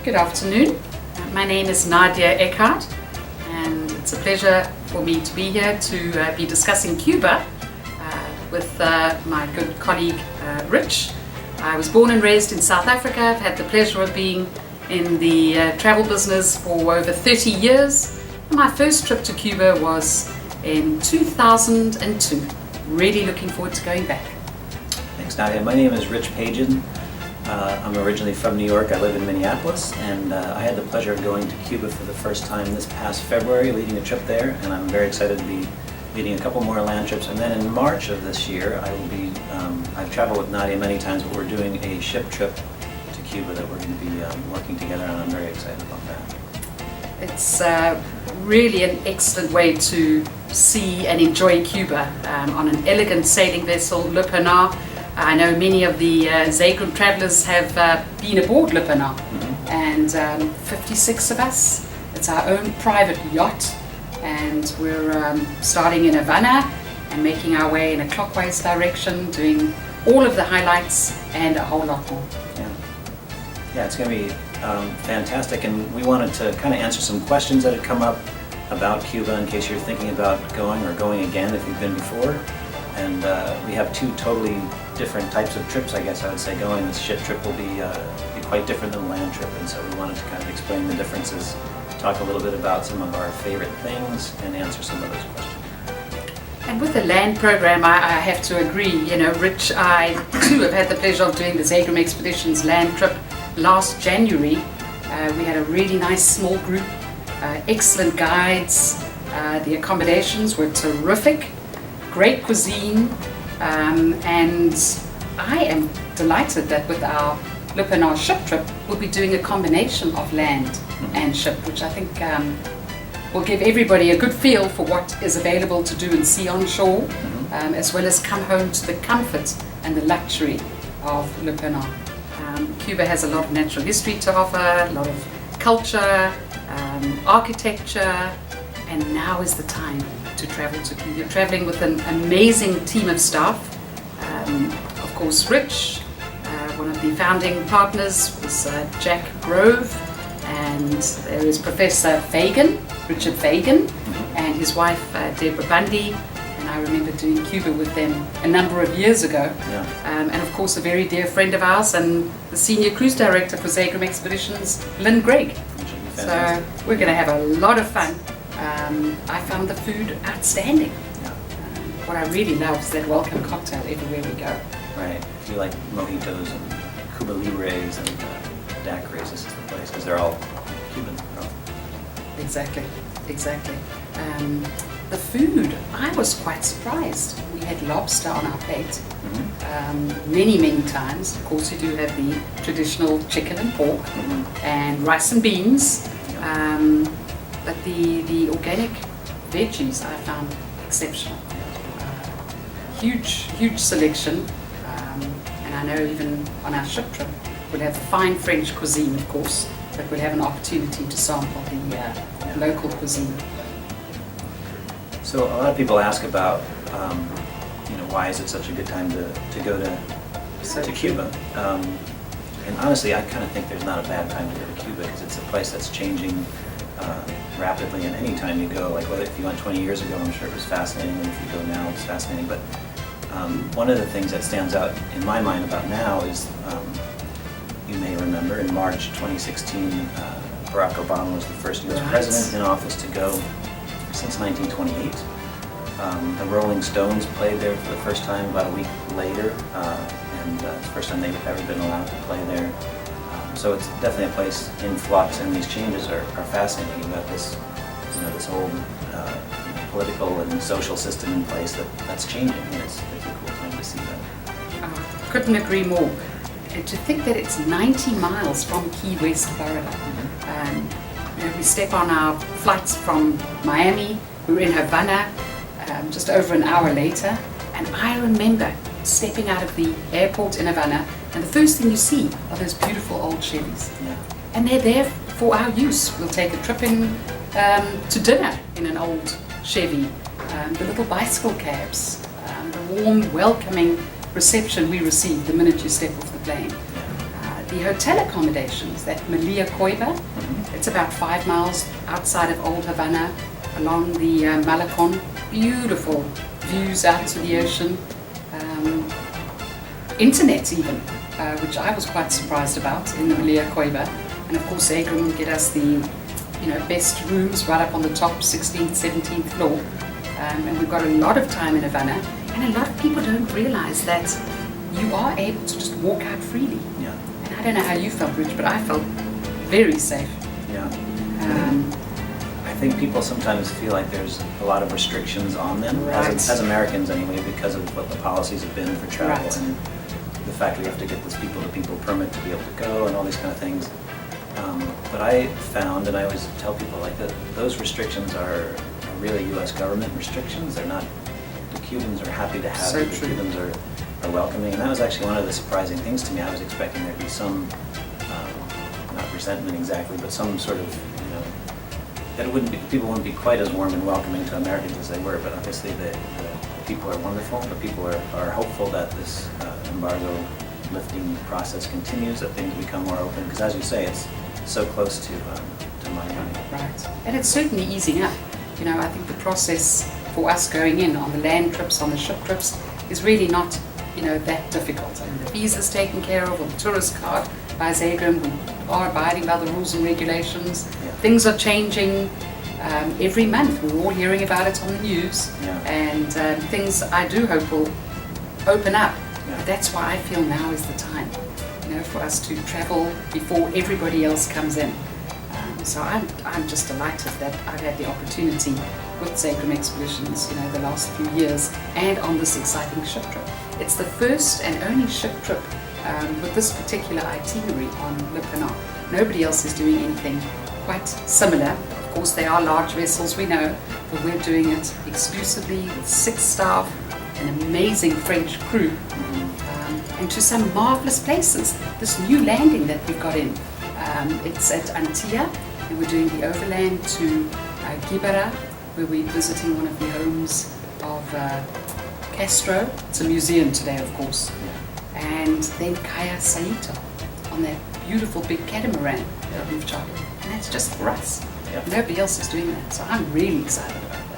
Good afternoon. My name is Nadia Eckhardt, and it's a pleasure for me to be here to be discussing Cuba with my good colleague Rich. I was born and raised in South Africa. I've had the pleasure of being in the travel business for over 30 years. My first trip to Cuba was in 2002. Really looking forward to going back. Thanks, Nadia. My name is Rich Pagen. I'm originally from New York. I live in Minneapolis, and I had the pleasure of going to Cuba for the first time this past February, leading a trip there, and I'm very excited to be leading a couple more land trips. And then in March of this year, I will be, I've traveled with Nadia many times, but we're doing a ship trip to Cuba that we're going to be working together on. I'm very excited about that. It's really an excellent way to see and enjoy Cuba on an elegant sailing vessel, Le Penard. I know many of the Zegrahm travelers have been aboard Le Penard, and 56 of us. It's our own private yacht, and we're starting in Havana and making our way in a clockwise direction, doing all of the highlights and a whole lot more. Yeah, it's going to be fantastic, and we wanted to kind of answer some questions that had come up about Cuba in case you're thinking about going or going again if you've been before. And we have two totally different types of trips, I guess I would say. Going this ship trip will be quite different than the land trip, and so we wanted to kind of explain the differences, talk a little bit about some of our favorite things, and answer some of those questions. And with the land program, I have to agree. You know, Rich, I too have had the pleasure of doing the Zegrahm Expeditions land trip last January. We had a really nice small group, excellent guides. The accommodations were terrific. Great cuisine, and I am delighted that with our Le Penard ship trip, we'll be doing a combination of land and ship, which I think will give everybody a good feel for what is available to do and see on shore, as well as come home to the comfort and the luxury of Le Penard. Cuba has a lot of natural history to offer, a lot of culture, architecture, and now is the time to travel to Cuba. You're traveling with an amazing team of staff. Of course, Rich, one of the founding partners was Jack Grove, and there is Professor Pagen, Richard Pagen, and his wife Deborah Bundy. And I remember doing Cuba with them a number of years ago. And of course, a very dear friend of ours and the senior cruise director for Zegrahm Expeditions, Lynn Gregg. So we're going to have a lot of fun. I found the food outstanding. What I really love is that welcome cocktail everywhere we go. Right. If you like mojitos and Cuba Libres and daiquiris, this is the place, because they're all Cuban. Exactly. The food, I was quite surprised. We had lobster on our plate many times. Of course, you do have the traditional chicken and pork and rice and beans. But the organic veggies I found exceptional. Huge selection, and I know even on our ship trip we'll have the fine French cuisine, of course, but we'll have an opportunity to sample the local cuisine. So a lot of people ask about, why is it such a good time to go to Cuba? And honestly, I kind of think there's not a bad time to go to Cuba because it's a place that's changing rapidly, and any time you go, like whether if you went 20 years ago, I'm sure it was fascinating, and if you go now, it's fascinating. But one of the things that stands out in my mind about now is, you may remember, in March 2016, Barack Obama was the first U.S. president in office to go since 1928. The Rolling Stones played there for the first time about a week later, and it's the first time they've ever been allowed to play there. So it's definitely a place in flux, and these changes are fascinating. You've got this, this old political and social system in place that's changing, and it's a cool time to see that. Couldn't agree more. And to think that it's 90 miles from Key West, Florida. We step on our flights from Miami. We were in Havana just over an hour later, and I remember stepping out of the airport in Havana, and the first thing you see are those beautiful old Chevys. And they're there for our use. We'll take a trip in to dinner in an old Chevy. The little bicycle cabs, the warm, welcoming reception we receive the minute you step off the plane. the hotel accommodations, that Malia Cuiba, it's about 5 miles outside of Old Havana, along the Malecon. Beautiful views out to the ocean. Internet even, which I was quite surprised about in the Malia Cuiba. And of course, Zegrahm will get us the best rooms right up on the top, 16th, 17th floor. And we've got a lot of time in Havana. And a lot of people don't realize that you are able to just walk out freely. Yeah. And I don't know how you felt, Rich, but I felt very safe. Yeah. I think people sometimes feel like there's a lot of restrictions on them, Right. as Americans anyway, because of what the policies have been for travel Right. and the fact we have to get this people-to-people permit to be able to go and all these kind of things. But I found, and I always tell people like that, those restrictions are really U.S. government restrictions. They're not. The Cubans are happy to have So it. The true. Cubans are welcoming, and that was actually one of the surprising things to me. I was expecting there'd be some, not resentment exactly, but some sort of, that it wouldn't be, people wouldn't be quite as warm and welcoming to Americans as they were. But obviously the people are wonderful. The people are hopeful that this embargo lifting process continues, that things become more open. Because as you say, it's so close to Miami. Right. And it's certainly easing up. I think the process for us going in on the land trips, on the ship trips, is really not, that difficult. I mean, the visa's taken care of, or the tourist card by Zegrahm. We are abiding by the rules and regulations. Yeah. Things are changing every month. We're all hearing about it on the news. Yeah. And things I do hope will open up. Yeah. But that's why I feel now is the time, for us to travel before everybody else comes in. So I'm just delighted that I've had the opportunity with Zegrahm Expeditions, the last few years, and on this exciting ship trip. It's the first and only ship trip with this particular itinerary on Le Penant. Nobody else is doing anything quite similar. Of course, they are large vessels, we know, but we're doing it exclusively with 6 staff, an amazing French crew, and to some marvelous places. This new landing that we've got in, it's at Nadia, and we're doing the overland to Gibera, where we're visiting one of the homes of Castro. It's a museum today, of course. And then Kaya Saito on that beautiful big catamaran that we've chartered. And that's just for us. Yep. Nobody else is doing that, so I'm really excited about it.